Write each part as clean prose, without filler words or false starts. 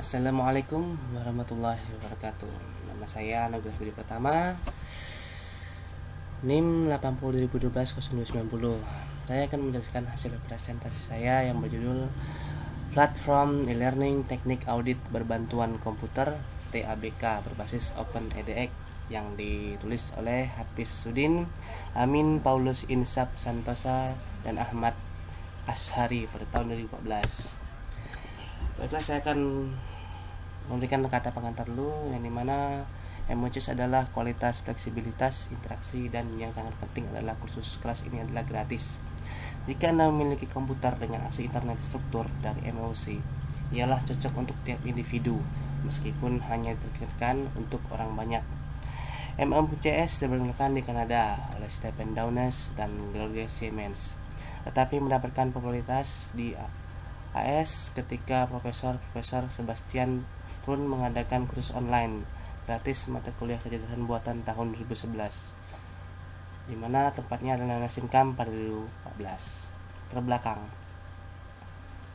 Assalamualaikum warahmatullahi wabarakatuh. Nama saya Anugrah Budi Pratama, NIM 80.2012-0290. Saya akan menjelaskan hasil presentasi saya yang berjudul Platform E-Learning Teknik Audit Berbantuan Komputer (TABK) berbasis OpenEDX yang ditulis oleh Hafiz Sudin, Amin Paulus Insaf Santosa, dan Ahmad Ashari pada tahun 2014. Baiklah, saya akan memberikan kata pengantar dulu, yang dimana MOCS adalah kualitas, fleksibilitas, interaksi, dan yang sangat penting adalah kursus kelas ini adalah gratis. Jika Anda memiliki komputer dengan aksi internet struktur dari MOC, ialah cocok untuk tiap individu, meskipun hanya ditargetkan untuk orang banyak. MOCS diperkenalkan di Kanada oleh Stephen Downes dan Gloria Siemens, tetapi mendapatkan popularitas di AS ketika Profesor Sebastian Thrun mengadakan kursus online gratis mata kuliah kecerdasan buatan tahun 2011, di mana tempatnya adalah Nasimkam pada 2014. Terbelakang,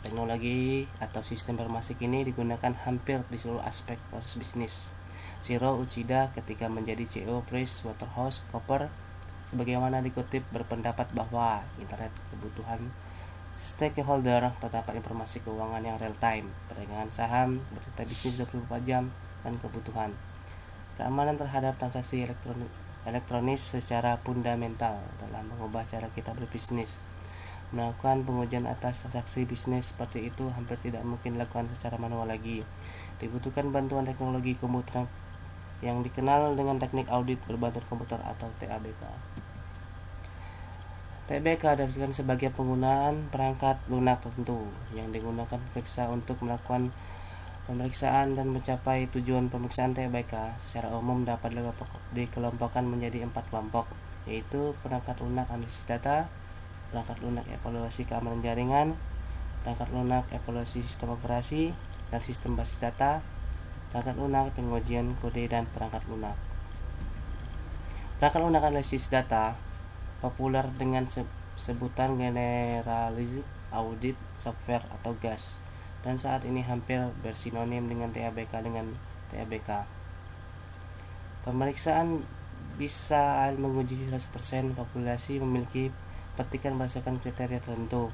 teknologi atau sistem informasi kini digunakan hampir di seluruh aspek proses bisnis. Shiro Uchida ketika menjadi CEO Price Waterhouse Cooper sebagaimana dikutip berpendapat bahwa internet kebutuhan stakeholder terdapat informasi keuangan yang real time, perdagangan saham, berita bisnis 24 jam, dan kebutuhan keamanan terhadap transaksi elektronis secara fundamental dalam mengubah cara kita berbisnis. Melakukan pengujian atas transaksi bisnis seperti itu hampir tidak mungkin dilakukan secara manual lagi. Dibutuhkan bantuan teknologi komputer yang dikenal dengan teknik audit berbantuan komputer atau TABK. TABK diartikan sebagai penggunaan perangkat lunak tertentu yang digunakan pemeriksa untuk melakukan pemeriksaan dan mencapai tujuan pemeriksaan. TABK secara umum dapat dikelompokkan menjadi 4 kelompok, yaitu perangkat lunak analisis data, perangkat lunak evaluasi keamanan jaringan, perangkat lunak evaluasi sistem operasi dan sistem basis data, perangkat lunak pengujian kode, dan perangkat lunak. Perangkat lunak analisis data populer dengan sebutan Generalized Audit Software atau GAS, dan saat ini hampir bersinonim dengan TABK. Pemeriksaan bisa menguji 100% populasi memiliki petikan berdasarkan kriteria tertentu.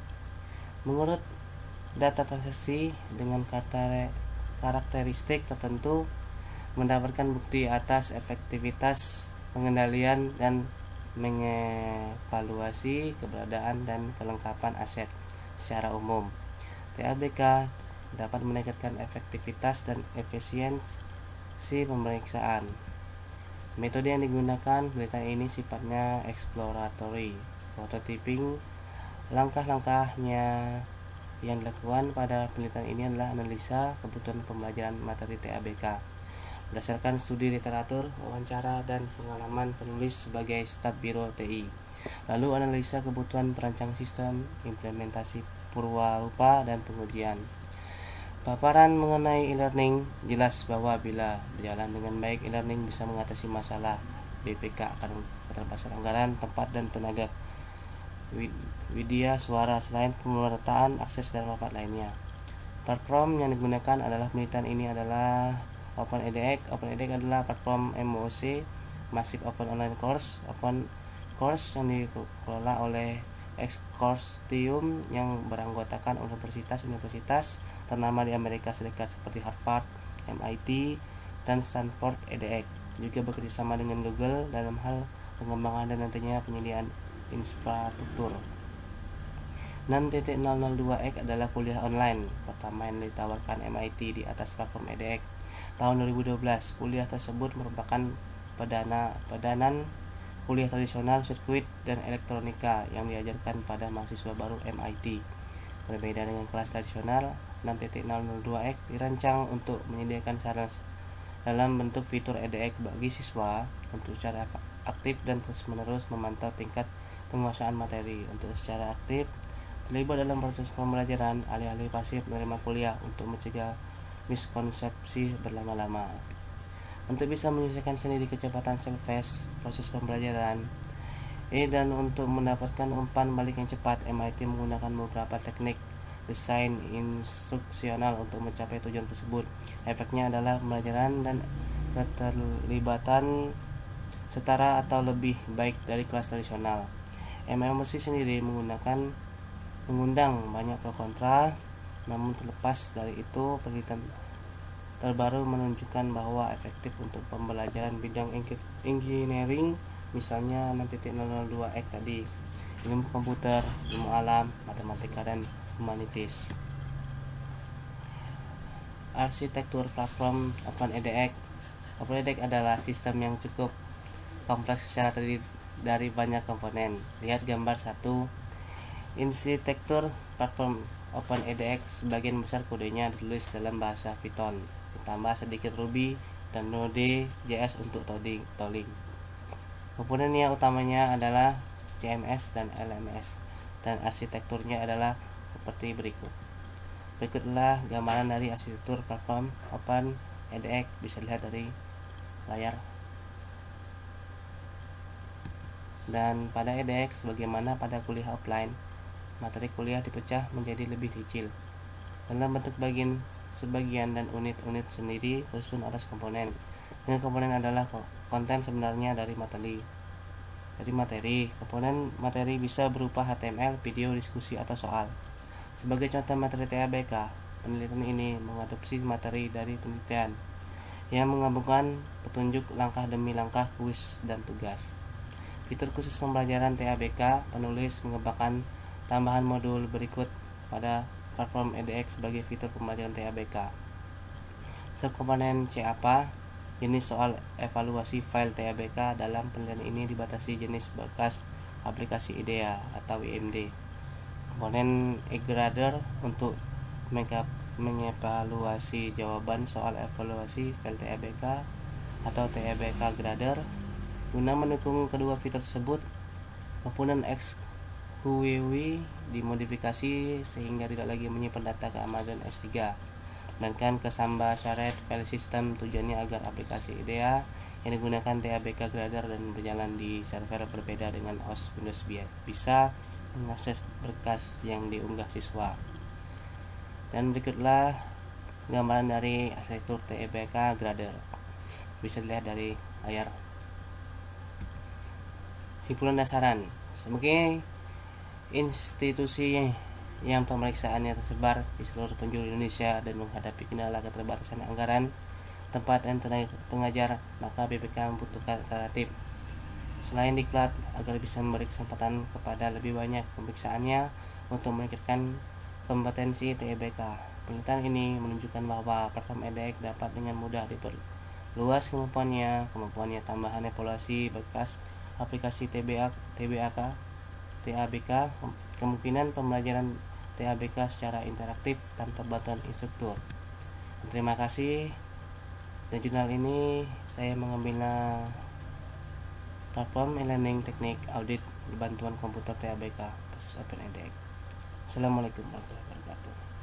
Menurut data transaksi dengan karakteristik tertentu mendapatkan bukti atas efektivitas pengendalian dan mengevaluasi keberadaan dan kelengkapan aset. Secara umum, TABK dapat meningkatkan efektivitas dan efisiensi pemeriksaan. Metode yang digunakan penelitian ini sifatnya exploratory prototyping. Langkah-langkahnya yang dilakukan pada penelitian ini adalah analisa kebutuhan pembelajaran materi TABK berdasarkan studi literatur, wawancara, dan pengalaman penulis sebagai staf biro TI. Lalu analisa kebutuhan perancang sistem, implementasi purwarupa, dan pengujian. Paparan mengenai e-learning jelas bahwa bila berjalan dengan baik, e-learning bisa mengatasi masalah BPK akan keterbatasan anggaran, tempat, dan tenaga widya suara selain pemerataan akses dan manfaat lainnya. Platform yang digunakan adalah penelitian ini adalah OpenEDX. OpenEDX adalah platform MOOC, Massive Open Online Course, Open Course yang dikelola oleh X-Consortium yang beranggotakan universitas ternama di Amerika Serikat seperti Harvard, MIT, dan Stanford. EDX juga bekerjasama dengan Google dalam hal pengembangan dan nantinya penyediaan infrastruktur. 6.002X adalah kuliah online pertama yang ditawarkan MIT di atas platform EDX. Tahun 2012, kuliah tersebut merupakan padanan kuliah tradisional, sirkuit, dan elektronika yang diajarkan pada mahasiswa baru MIT. Berbeda dengan kelas tradisional, 6.002X dirancang untuk menyediakan saran dalam bentuk fitur EDX bagi siswa untuk secara aktif dan terus-menerus memantau tingkat penguasaan materi. Untuk secara aktif terlibat dalam proses pembelajaran, alih-alih pasif menerima kuliah untuk mencegah miskonsepsi berlama-lama. Untuk bisa menyelesaikan sendiri kecepatan self-paced proses pembelajaran dan untuk mendapatkan umpan balik yang cepat, MIT menggunakan beberapa teknik desain instruksional untuk mencapai tujuan tersebut. Efeknya adalah pembelajaran dan keterlibatan setara atau lebih baik dari kelas tradisional. MMC sendiri mengundang banyak pro kontra, namun terlepas dari itu penelitian terbaru menunjukkan bahwa efektif untuk pembelajaran bidang engineering, misalnya 6.002X tadi, ilmu komputer, ilmu alam, matematika, dan humanities. Arsitektur platform OpenEDX. OpenEDX adalah sistem yang cukup kompleks secara terdiri dari banyak komponen. Lihat gambar 1. Arsitektur platform OpenEDX sebagian besar kodenya ditulis dalam bahasa Python, ditambah sedikit Ruby dan Node.js untuk tooling. Komponen yang utamanya adalah CMS dan LMS, dan arsitekturnya adalah seperti berikut. Berikutlah gambaran dari arsitektur platform OpenEDX, bisa dilihat dari layar. Dan pada EDX, sebagaimana pada kuliah offline, materi kuliah dipecah menjadi lebih kecil dalam bentuk sebagian dan unit-unit sendiri tersusun atas komponen. Dengan komponen adalah konten sebenarnya dari materi. Komponen materi bisa berupa HTML, video, diskusi, atau soal. Sebagai contoh materi TABK, penelitian ini mengadopsi materi dari penelitian yang menggabungkan petunjuk langkah demi langkah, kuis, dan tugas. Fitur khusus pembelajaran TABK, penulis mengembangkan tambahan modul berikut pada platform EDX sebagai fitur pembelajaran TABK. Subkomponen CAPA, jenis soal evaluasi file TABK. Dalam penelitian ini dibatasi jenis bekas aplikasi IDEA atau IMD. Komponen eGrader untuk mengevaluasi jawaban soal evaluasi file TABK atau TABK Grader. Guna mendukung kedua fitur tersebut, komponen XQWW dimodifikasi sehingga tidak lagi menyimpan data ke Amazon S3, melainkan ke Samba Shared File System. Tujuannya agar aplikasi IDEA yang digunakan TABK Grader dan berjalan di server berbeda dengan OS Windows bisa mengakses berkas yang diunggah siswa. Dan berikutlah gambaran dari arsitektur TABK Grader, bisa dilihat dari layar. Simpulan dasaran, sebagai institusi yang pemeriksaannya tersebar di seluruh penjuru Indonesia dan menghadapi kendala keterbatasan anggaran, tempat, dan tenaga pengajar, maka BPK membutuhkan alternatif selain diklat agar bisa memberi kesempatan kepada lebih banyak pemeriksaannya untuk meningkatkan kompetensi TABK. Penelitian ini menunjukkan bahwa platform EDX dapat dengan mudah diperluas kemampuannya tambahan evaluasi berkas aplikasi TABK, kemungkinan pembelajaran TABK secara interaktif tanpa bantuan instruktur. Terima kasih. Dan jurnal ini saya mengambilnya platform e-learning teknik audit bantuan komputer TABK kasus OpenEDX. Assalamualaikum warahmatullahi wabarakatuh.